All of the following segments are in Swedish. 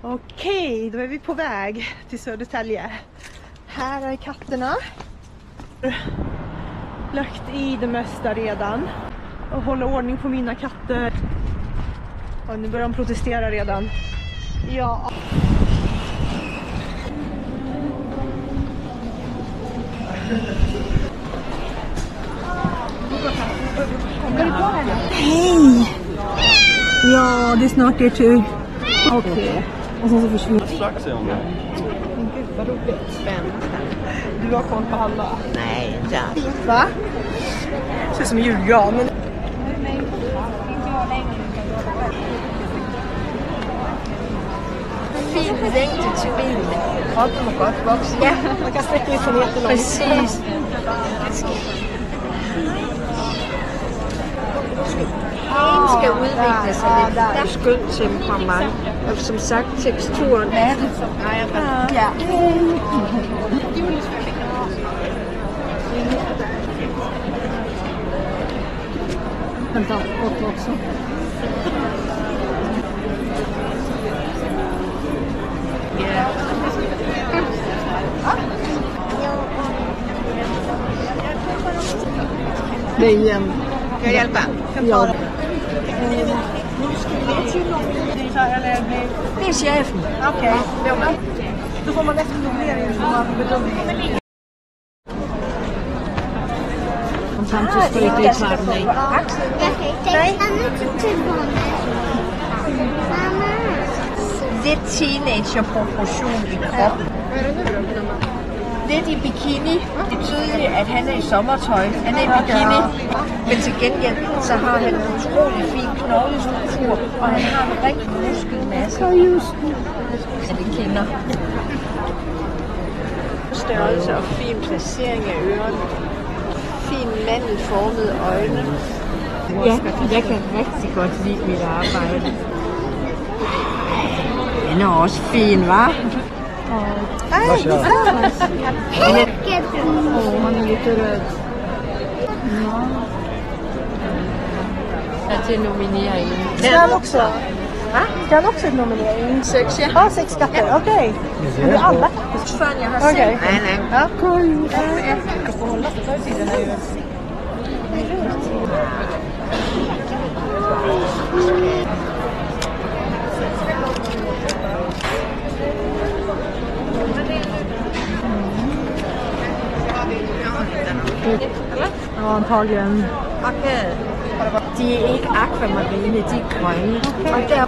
Okej, då är vi på väg till Södertälje. Här är katterna. Lagt i det mesta redan. Och håller ordning på mina katter. Och nu börjar de protestera redan. Ja. Hej! Ja, det är snart er tur. Okej. Och sen så försvinner strax är hon där. Men gud vad roligt. Spännande. Du har koll på alla? Nej, inte alls. Va? Det ser ut som en julgran. Men... Fin längde till bilen. Kroppen må godt vokse. Ja, man kan sträcka ut den jättelångt. Precis. Den skal udvikle sig lidt skønt temperament. Og som sagt, teksturen af det. Ja. Vänta, åt också. Det är igen. Kan jeg hjælpe? Ja. Det er chefen. Okej. Då får man efter numrering som man bedömer. Fantastisk det er kvarten af. Nej, han er til mamma. Lidt teenager-proportion i kroppen. Lidt i bikini. Det er tydeligt, at han er i sommertøj. Han er i bikini. Men til gengæld, så har han en utrolig fin knoglestruktur. Og han har en rigtig muskelmasse. Ja, det kender. Størrelse og fin placering af ørerne. Fin mandelformede øjne. Ja, jeg kan rigtig godt lide mit arbejde. Den er også fin, hva'? Nej, det man är lite röd. Ja, till nomineringen. Ska han också? Va? Ska han också i nominering? 6, ja. Ja, 6 katter, okej. Men det är alla katter. Fan, jeg har set. Okej. Nej. Ja, cool. Jag får hålla för tiden här ju. Ja, antagligen. De er ikke akvamarine, de er grønne. Okay. Og der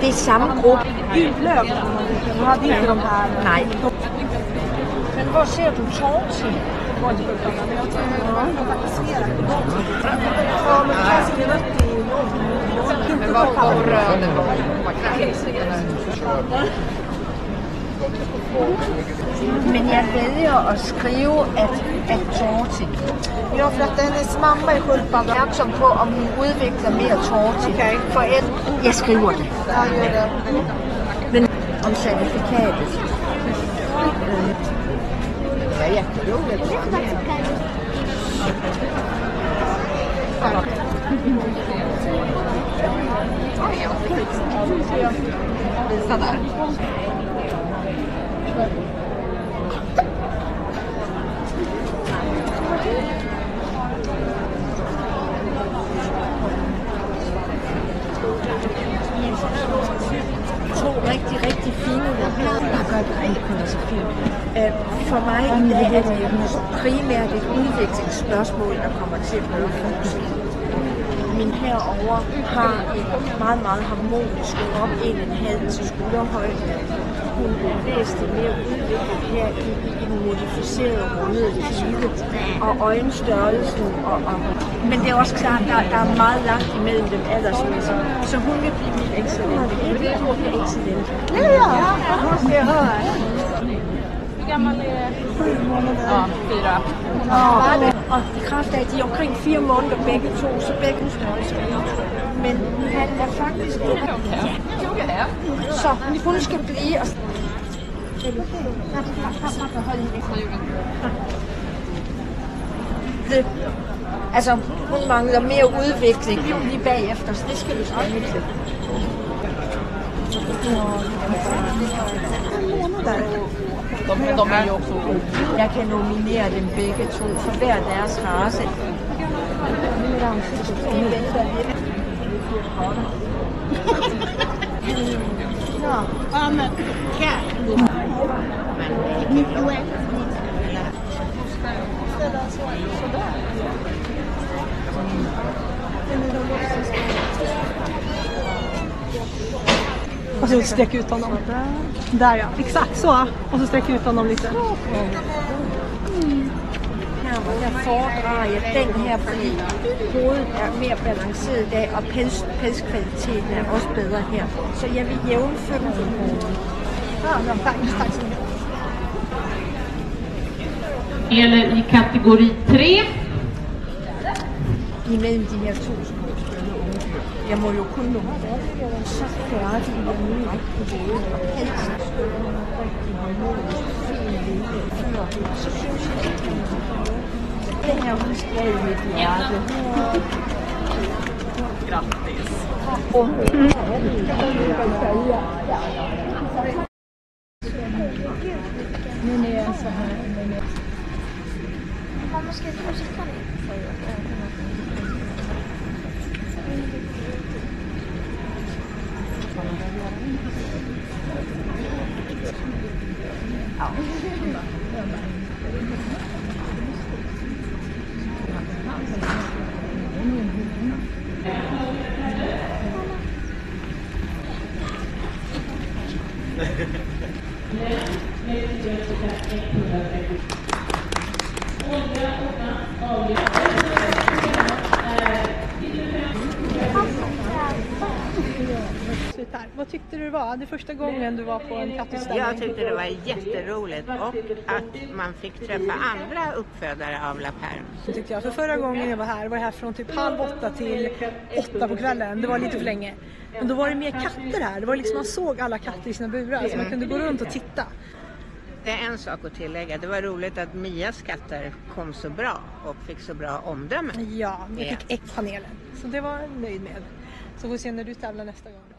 det er samme gruppe. Lök. Nu hade inte de här. Nej. Men hvor ser du torti? Ja, men det fanns ingen rätt i någon. Men hvor rød den var? Men jeg vælger at skrive, at torti. Ja, för att hennes mamma är sköldpadda. Jeg er opmærksom på, om hun udvikler mere torti. Okay. For jeg skriver det. Ja, gör det. Men om certifikatet. Ja. Visa där. To rigtig fine, der gør det rigtig kun så fint. For mig er det primært et udviklingsspørgsmål, der kommer til at blive fokus. Min herovre har en meget harmonisk krop, 1,5 til skulderhøjde. Hun er væsentligt mere udviklet her i den modificerede rundede type og øjenstørrelsen. Men det er også klart, at der er meget langt imellem dem aldersmæssigt. Så hun vil blive min excellent. Hun bliver excellent. Ja, vad ska jag höra? Hur gammal är 7 månader? Ja, 4. Ja, Og i kraft af, at de er omkring 4 måneder begge to, så begge størrelse. Men han er faktisk... Så hun skal blive... Og... Altså, hun mangler mere udvikling lige bagefter, så det skal du snakke til. De är ju också. Jag kan nominera dem begge två för hver deres race. Ja, men Och så sträck ut honom. Där ja, exakt så. Och så sträck ut honom lite. Jeg foredrar jeg den her, fordi hovedet er mere balanceret i dag, og pelskvaliteten er også bedre her. Så jeg vil jævnføre dem. Ja, tack. Eller i kategori 3. Imellem de her to små steder. Jeg må jo kun nummerere. Så færdig jeg nu rigtig ved, og helst rigtig harmonisk, fin vilje før. Så synes jeg, at det her hun skal i mit hjerte. Grattis! Men det er så her. man måske musikkerne. Vad tyckte du det var? Det första gången du var på en kattutställning? Jag tyckte det var jätteroligt och att man fick träffa andra uppfödare av La Perm. Tyckte jag. För förra gången jag var här från typ 7:30 till 8 på kvällen. Det var lite för länge. Men då var det mer katter här. Det var liksom, man såg alla katter i sina burar så man kunde gå runt och titta. Det är en sak att tillägga. Det var roligt att Mias katter kom så bra och fick så bra omdöme. Ja, jag fick panelen. Så det var jag nöjd med. Så får vi se när du tävlar nästa gång.